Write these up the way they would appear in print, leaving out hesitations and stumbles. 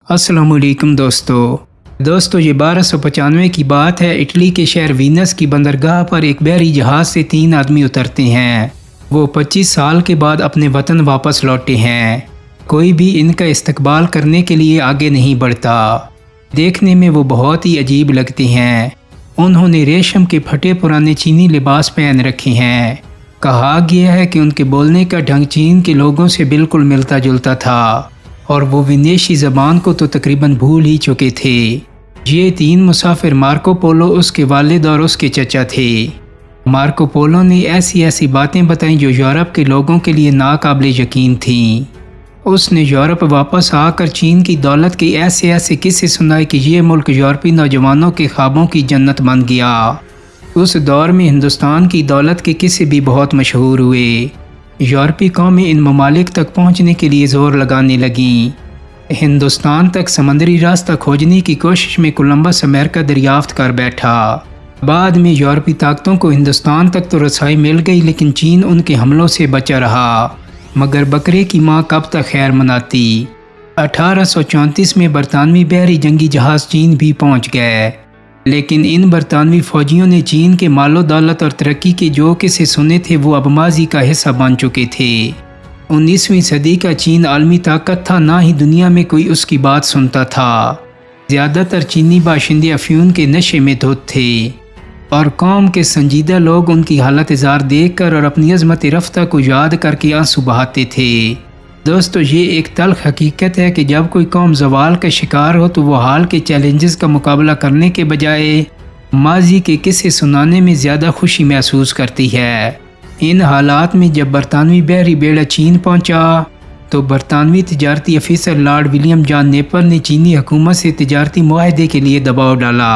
अस्सलाम वालेकुम दोस्तों ये 1295 की बात है। इटली के शहर वीनस की बंदरगाह पर एक बहरी जहाज़ से 3 आदमी उतरते हैं। वो 25 साल के बाद अपने वतन वापस लौटे हैं। कोई भी इनका इस्तकबाल करने के लिए आगे नहीं बढ़ता। देखने में वो बहुत ही अजीब लगते हैं। उन्होंने रेशम के फटे पुराने चीनी लिबास पहन रखे हैं। कहा गया है कि उनके बोलने का ढंग चीन के लोगों से बिल्कुल मिलता जुलता था और वो विदेशी ज़बान को तो तकरीबन भूल ही चुके थे। ये 3 मुसाफिर मार्को पोलो, उसके वालिद और उसके चचा थे। मार्को पोलो ने ऐसी बातें बताईं जो यूरोप के लोगों के लिए नाकाबिल यकीन थीं। उसने यूरोप वापस आकर चीन की दौलत के ऐसे किस्से सुनाए कि ये मुल्क यूरोपी नौजवानों के ख्वाबों की जन्नत बन गया। उस दौर में हिंदुस्तान की दौलत के किस्से भी बहुत मशहूर हुए। यूरोपी कौमें इन ममालिक तक पहुंचने के लिए ज़ोर लगाने लगीं। हिंदुस्तान तक समंदरी रास्ता खोजने की कोशिश में कोलंबस अमेरिका दरियाफ्त कर बैठा। बाद में यूरोपी ताकतों को हिंदुस्तान तक तो रसाई मिल गई, लेकिन चीन उनके हमलों से बचा रहा। मगर बकरे की माँ कब तक खैर मनाती। 1834 में बरतानवी बहरी जंगी जहाज़ चीन भी पहुँच गए, लेकिन इन बरतानवी फौजियों ने चीन के मालो दौलत और तरक्की के जो किस्से सुने थे वो अब माजी का हिस्सा बन चुके थे। 19वीं सदी का चीन आलमी ताकत था, ना ही दुनिया में कोई उसकी बात सुनता था। ज़्यादातर चीनी बाशिंदे अफ्यून के नशे में धुत थे और कौम के संजीदा लोग उनकी हालत ज़ार देख कर और अपनी अज़मत रफ्ता को याद करके आंसू बहाते थे। दोस्तों, ये एक तल्ख हकीकत है कि जब कोई कौम ज़वाल का शिकार हो तो वो हाल के चैलेंजेस का मुकाबला करने के बजाय माजी के किस्से सुनाने में ज़्यादा खुशी महसूस करती है। इन हालात में जब बरतानवी बहरी बेड़ा चीन पहुंचा तो बरतानवी तिजारती अफीसर लॉर्ड विलियम जॉन नेपर ने चीनी हुकूमत से तिजारती मुआहदे के लिए दबाव डाला।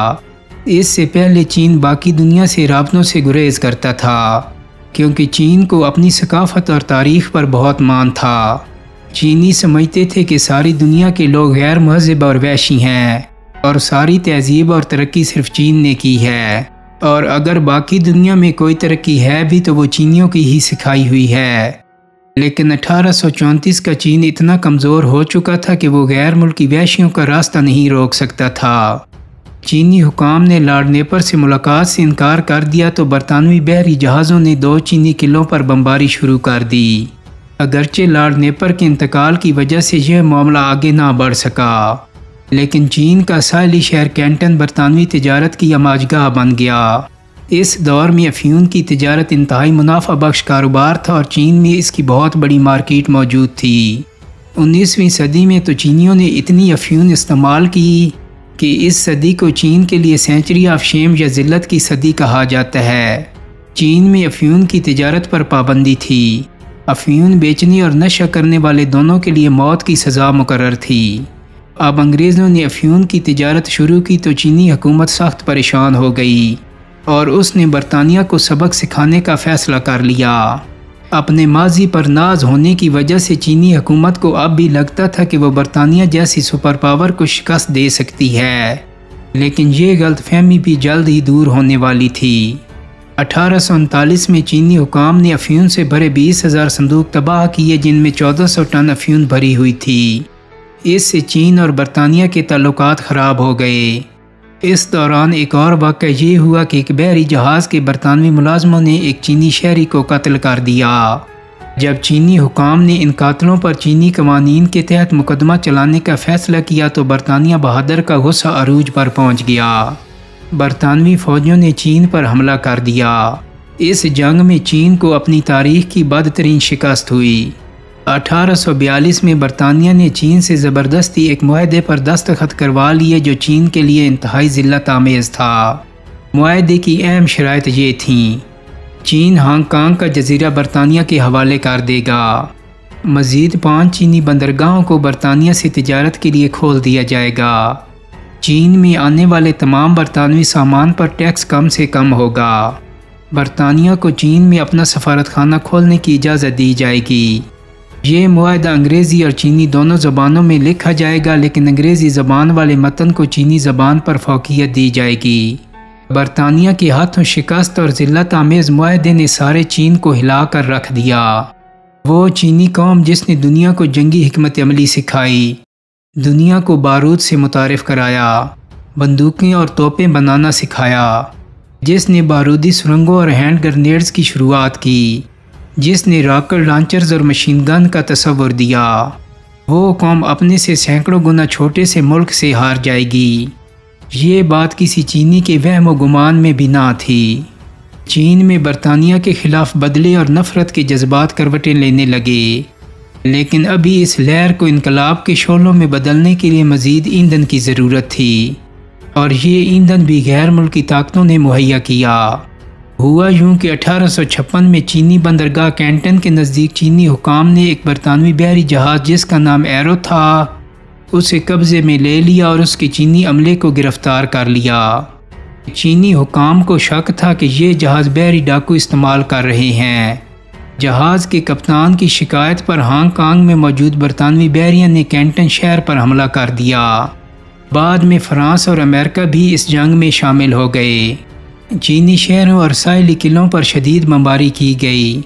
इससे पहले चीन बाकी दुनिया से राबतों से गुरेज करता था, क्योंकि चीन को अपनी सकाफत और तारीख पर बहुत मान था। चीनी समझते थे कि सारी दुनिया के लोग गैर महज़ब और वैशी हैं और सारी तहजीब और तरक्की सिर्फ चीन ने की है, और अगर बाकी दुनिया में कोई तरक्की है भी तो वो चीनियों की ही सिखाई हुई है। लेकिन 1834 का चीन इतना कमज़ोर हो चुका था कि वो गैर मुल्की वैशियों का रास्ता नहीं रोक सकता था। चीनी हुकाम ने लॉर्ड नेपर से मुलाकात से इनकार कर दिया तो बरतानवी बहरी जहाज़ों ने 2 चीनी किलों पर बमबारी शुरू कर दी। अगरचे लॉर्ड नेपर के इंतकाल की वजह से यह मामला आगे ना बढ़ सका, लेकिन चीन का साहिली शहर कैंटन बरतानवी तिजारत की अमाजगाह बन गया। इस दौर में अफ्यून की तिजारत इंतहाई मुनाफा बख्श कारोबार था और चीन में इसकी बहुत बड़ी मार्केट मौजूद थी। 19वीं सदी में तो चीनियों ने इतनी अफ्यून इस्तेमाल की कि इस सदी को चीन के लिए सेंचुरी ऑफ शेम या ज़िल्लत की सदी कहा जाता है। चीन में अफ्यून की तिजारत पर पाबंदी थी। अफ्यून बेचने और नशा करने वाले दोनों के लिए मौत की सज़ा मुकर्रर थी। अब अंग्रेज़ों ने अफ्यून की तिजारत शुरू की तो चीनी हुकूमत सख्त परेशान हो गई और उसने बरतानिया को सबक सिखाने का फ़ैसला कर लिया। अपने माजी पर नाज होने की वजह से चीनी हुकूमत को अब भी लगता था कि वो बरतानिया जैसी सुपर पावर को शिकस्त दे सकती है, लेकिन ये गलतफहमी भी जल्द ही दूर होने वाली थी। 1839 में चीनी हुकाम ने अफ्यून से भरे 20,000 संदूक तबाह किए, जिनमें 1400 टन अफ्यून भरी हुई थी। इससे चीन और बरतानिया के ताल्लुकात ख़राब हो गए। इस दौरान एक और वाक़या ये हुआ कि एक बहरी जहाज़ के बरतानवी मुलाजमों ने एक चीनी शहरी को कत्ल कर दिया। जब चीनी हुकाम ने इन कातलों पर चीनी कवानीन के तहत मुकदमा चलाने का फ़ैसला किया तो बरतानिया बहादुर का गुस्सा अरूज पर पहुँच गया। बरतानवी फ़ौजियों ने चीन पर हमला कर दिया। इस जंग में चीन को अपनी तारीख की बदतरीन शिकस्त हुई। 1842 में बरतानिया ने चीन से ज़बरदस्ती एक मुआहदे पर दस्तखत करवा लिए जो चीन के लिए इंतहाई ज़िल्लत आमेज़ था। मुआहदे की अहम शराइत ये थीं: चीन हांगकांग का जजीरा बरतानिया के हवाले कर देगा। मज़ीद 5 चीनी बंदरगाहों को बरतानिया से तिजारत के लिए खोल दिया जाएगा। चीन में आने वाले तमाम बरतानवी सामान पर टैक्स कम से कम होगा। बरतानिया को चीन में अपना सफारतखाना खोलने की इजाज़त दी जाएगी। ये मुआहदा अंग्रेज़ी और चीनी दोनों ज़बानों में लिखा जाएगा, लेकिन अंग्रेज़ी ज़बान वाले मतन को चीनी ज़बान पर फ़ौक़ियत दी जाएगी। बरतानिया के हाथों शिकस्त और ज़िल्लत आमेज़ मुआहदे ने सारे चीन को हिला कर रख दिया। वो चीनी कौम जिसने दुनिया को जंगी हिकमत अमली सिखाई, دنیا کو بارود سے متعارف کرایا، بندوقیں اور توپیں بنانا سکھایا، جس نے بارودی سرنگوں اور ہینڈ گرنیڈز کی شروعات کی، جس نے راکٹ لانچرز اور مشین گن کا تصور دیا، وہ قوم اپنے سے سینکڑوں گنا چھوٹے سے ملک سے ہار جائے گی۔ یہ بات کسی چینی کے وہم و گمان میں بھی نہ تھی۔ چین میں برطانیہ کے خلاف بدلے اور نفرت کے جذبات کروٹیں لینے لگے، لیکن ابھی اس لہر کو انقلاب کے شعلوں میں بدلنے کے لیے مزید ایندھن کی ضرورت تھی، اور یہ ایندھن بھی غیر ملکی طاقتوں نے مہیا کیا۔ ہوا یوں کہ 1856 میں چینی بندرگاہ کینٹن کے نزدیک چینی حکام نے ایک برطانوی بحری جہاز جس کا نام ایرو تھا اسے قبضے میں لے لیا اور اس کے چینی عملے کو گرفتار کر لیا۔ چینی حکام کو شک تھا کہ یہ جہاز بحری ڈاکو استعمال کر رہے ہیں۔ جہاز کے کپتان کی شکایت پر ہانگ کانگ میں موجود برطانوی بحریہ نے کینٹن شہر پر حملہ کر دیا۔ بعد میں فرانس اور امریکہ بھی اس جنگ میں شامل ہو گئے۔ چینی شہروں اور ساحلی قلعوں پر شدید بمباری کی گئی۔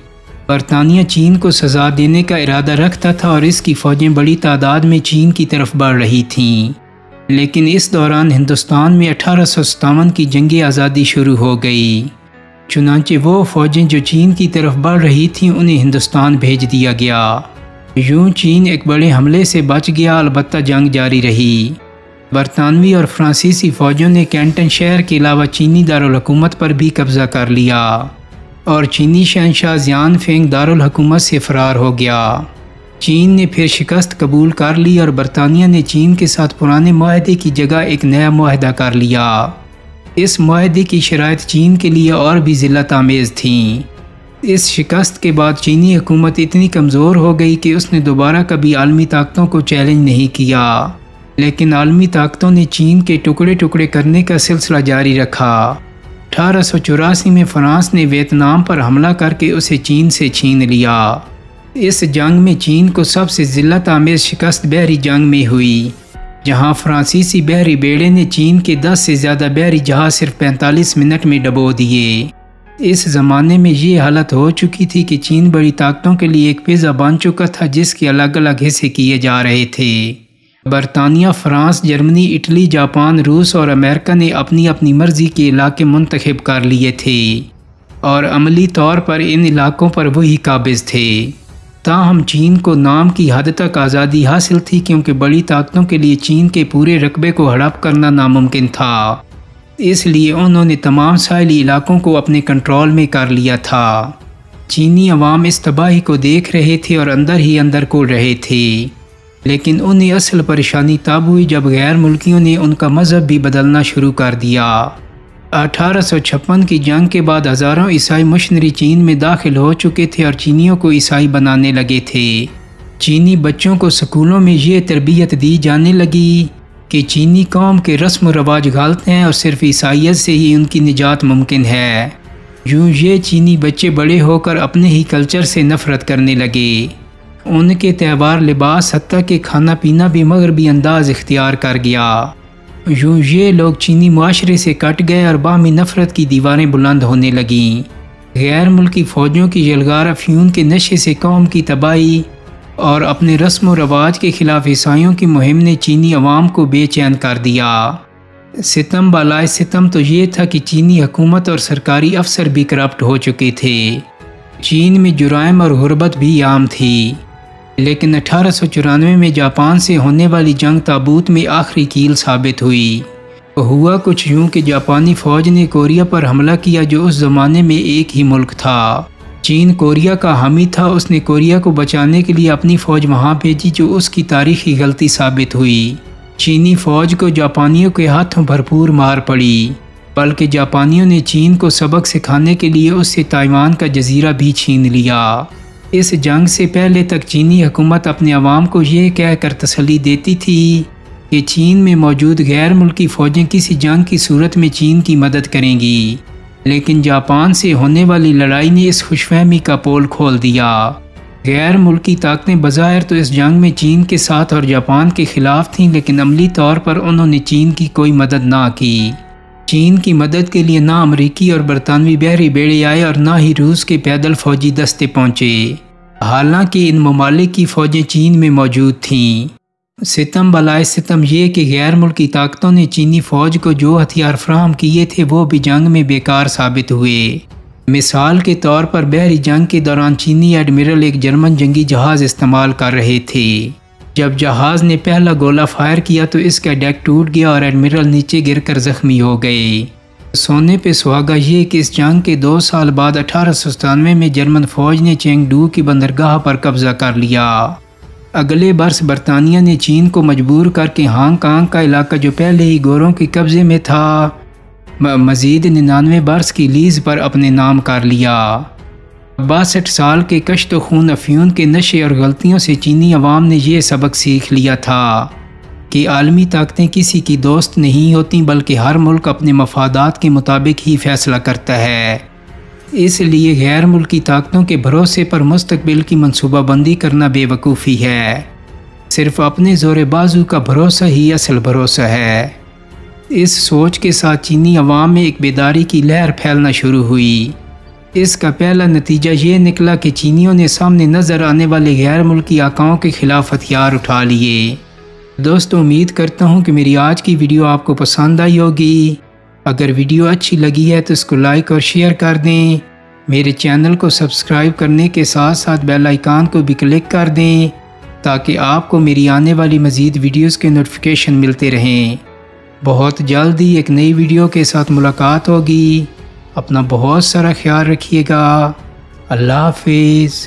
برطانیہ چین کو سزا دینے کا ارادہ رکھتا تھا اور اس کی فوجیں بڑی تعداد میں چین کی طرف بڑھ رہی تھیں، لیکن اس دوران ہندوستان میں 1857 کی جنگ آزادی شروع ہو گئی۔ چنانچہ وہ فوجیں جو چین کی طرف بڑھ رہی تھیں انہیں ہندوستان بھیج دیا گیا۔ یوں چین ایک بڑے حملے سے بچ گیا، البتہ جنگ جاری رہی۔ برطانوی اور فرانسیسی فوجوں نے کینٹن شہر کے علاوہ چینی دارالحکومت پر بھی قبضہ کر لیا اور چینی شہنشاہ زیان فینگ دارالحکومت سے فرار ہو گیا۔ چین نے پھر شکست قبول کر لی اور برطانیہ نے چین کے ساتھ پرانے معاہدے کی جگہ ایک نیا معاہدہ کر لیا۔ اس معاہدے کی شرائط چین کے لیے اور بھی ذلت آمیز تھیں۔ اس شکست کے بعد چینی حکومت اتنی کمزور ہو گئی کہ اس نے دوبارہ کبھی عالمی طاقتوں کو چیلنج نہیں کیا، لیکن عالمی طاقتوں نے چین کے ٹکڑے ٹکڑے کرنے کا سلسلہ جاری رکھا۔ 1884 میں فرانس نے ویتنام پر حملہ کر کے اسے چین سے چھین لیا۔ اس جنگ میں چین کو سب سے ذلت آمیز شکست بحری جنگ میں ہوئی، جہاں فرانسیسی بحری بیڑے نے چین کے 10 سے زیادہ بحری جہاز صرف 45 منٹ میں ڈبو دیے۔ اس زمانے میں یہ حالت ہو چکی تھی کہ چین بڑی طاقتوں کے لیے ایک پیزا بن چکا تھا جس کے الگ الگ حصے کیے جا رہے تھے۔ برطانیہ، فرانس، جرمنی، اٹلی، جاپان، روس اور امریکہ نے اپنی اپنی مرضی کے علاقے منتخب کر لیے تھے اور عملی طور پر ان علاقوں پر وہی قابض تھے۔ تاہم چین کو نام کی حد تک آزادی حاصل تھی، کیونکہ بڑی طاقتوں کے لیے چین کے پورے رقبے کو ہڑپ کرنا ناممکن تھا۔ اس لیے انہوں نے تمام ساحلی علاقوں کو اپنے کنٹرول میں کر لیا تھا۔ چینی عوام اس تباہی کو دیکھ رہے تھے اور اندر ہی اندر کوڑ رہے تھے، لیکن انہیں اصل پریشانی تب ہوئی جب غیر ملکیوں نے ان کا مذہب بھی بدلنا شروع کر دیا۔ 1856 کی جنگ کے بعد ہزاروں عیسائی مشنری چین میں داخل ہو چکے تھے اور چینیوں کو عیسائی بنانے لگے تھے۔ چینی بچوں کو سکولوں میں یہ تربیت دی جانے لگی کہ چینی قوم کے رسم و رواج غلط ہیں اور صرف عیسائیت سے ہی ان کی نجات ممکن ہے۔ یوں یہ چینی بچے بڑے ہو کر اپنے ہی کلچر سے نفرت کرنے لگے۔ ان کے تہوار، لباس، حتیٰ کہ کھانا پینا بھی مغربی انداز اختیار کر گیا۔ یوں یہ لوگ چینی معاشرے سے کٹ گئے اور باہمی نفرت کی دیواریں بلند ہونے لگیں۔ غیر ملکی فوجوں کی یلغار افیون کے نشے سے قوم کی تباہی اور اپنے رسم و رواج کے خلاف عیسائیوں کی مہم نے چینی عوام کو بے چین کر دیا۔ ستم بالائے ستم تو یہ تھا کہ چینی حکومت اور سرکاری افسر بھی کرپٹ ہو چکے تھے۔ چین میں جرائم اور غربت بھی عام تھی، لیکن 1894 میں جاپان سے ہونے والی جنگ تابوت میں آخری کیل ثابت ہوئی۔ ہوا کچھ یوں کہ جاپانی فوج نے کوریا پر حملہ کیا جو اس زمانے میں ایک ہی ملک تھا۔ چین کوریا کا حامی تھا، اس نے کوریا کو بچانے کے لیے اپنی فوج وہاں بھیجی جو اس کی تاریخی غلطی ثابت ہوئی۔ چینی فوج کو جاپانیوں کے ہاتھوں بھرپور مار پڑی، بلکہ جاپانیوں نے چین کو سبق سکھانے کے لیے اس سے تائیوان کا جزیرہ بھی چھین لیا۔ اس جنگ سے پہلے تک چینی حکومت اپنے عوام کو یہ کہہ کر تسلی دیتی تھی کہ چین میں موجود غیر ملکی فوجیں کسی جنگ کی صورت میں چین کی مدد کریں گی، لیکن جاپان سے ہونے والی لڑائی نے اس خوش فہمی کا پول کھول دیا۔ غیر ملکی طاقتیں بظاہر تو اس جنگ میں چین کے ساتھ اور جاپان کے خلاف تھیں، لیکن عملی طور پر انہوں نے چین کی کوئی مدد نہ کی۔ چین کی مدد کے لیے نہ امریکی اور برطانوی بحری بیڑے آئے اور نہ ہی روس کے پیدل فوجی دستے پہنچے، حالانکہ ان ممالک کی فوجیں چین میں موجود تھیں۔ सितम बलाए सितम ये कि गैर मुल्की ताकतों ने चीनी फ़ौज को जो हथियार फराहम किए थे वो भी जंग में बेकार साबित हुए। मिसाल के तौर पर बहरी जंग के दौरान चीनी एडमिरल एक जर्मन जंगी जहाज़ इस्तेमाल कर रहे थे। जब जहाज़ ने पहला गोला फायर किया तो इसका डेक टूट गया और एडमिरल नीचे गिरकर ज़ख्मी हो गए। सोने पे सुहागा ये कि इस जंग के 2 साल बाद 1897 में जर्मन फ़ौज ने चेंगडू की बंदरगाह पर कब्ज़ा कर लिया। अगले बरस बरतानिया ने चीन को मजबूर करके हांगकांग का इलाका जो पहले ही गोरों के कब्ज़े में था मज़ीद 99 बरस की लीज़ पर अपने नाम कर लिया। 62 साल के कश्त खून अफ्यून के नशे और गलतियों से चीनी अवाम ने यह सबक सीख लिया था कि आलमी ताकतें किसी की दोस्त नहीं होती बल्कि हर मुल्क अपने मफादात के मुताबिक ही फैसला करता है। इसलिए गैर मुल्की ताकतों के भरोसे पर मुस्तकबिल की मनसूबाबंदी करना बेवकूफ़ी है। सिर्फ अपने ज़ोर बाजू का भरोसा ही असल भरोसा है। इस सोच के साथ चीनी अवाम में एक बेदारी की लहर फैलना शुरू हुई। इसका पहला नतीजा ये निकला कि चीनियों ने सामने नज़र आने वाले गैर मुल्की आकाओं के ख़िलाफ़ हथियार उठा लिए। दोस्तों, उम्मीद करता हूँ कि मेरी आज की वीडियो आपको पसंद आई होगी। अगर वीडियो अच्छी लगी है तो इसको लाइक और शेयर कर दें। मेरे चैनल को सब्सक्राइब करने के साथ साथ बेल आइकन को भी क्लिक कर दें ताकि आपको मेरी आने वाली मज़ीद वीडियोस के नोटिफिकेशन मिलते रहें। बहुत जल्दी एक नई वीडियो के साथ मुलाकात होगी। अपना बहुत सारा ख्याल रखिएगा। अल्लाह हाफिज़।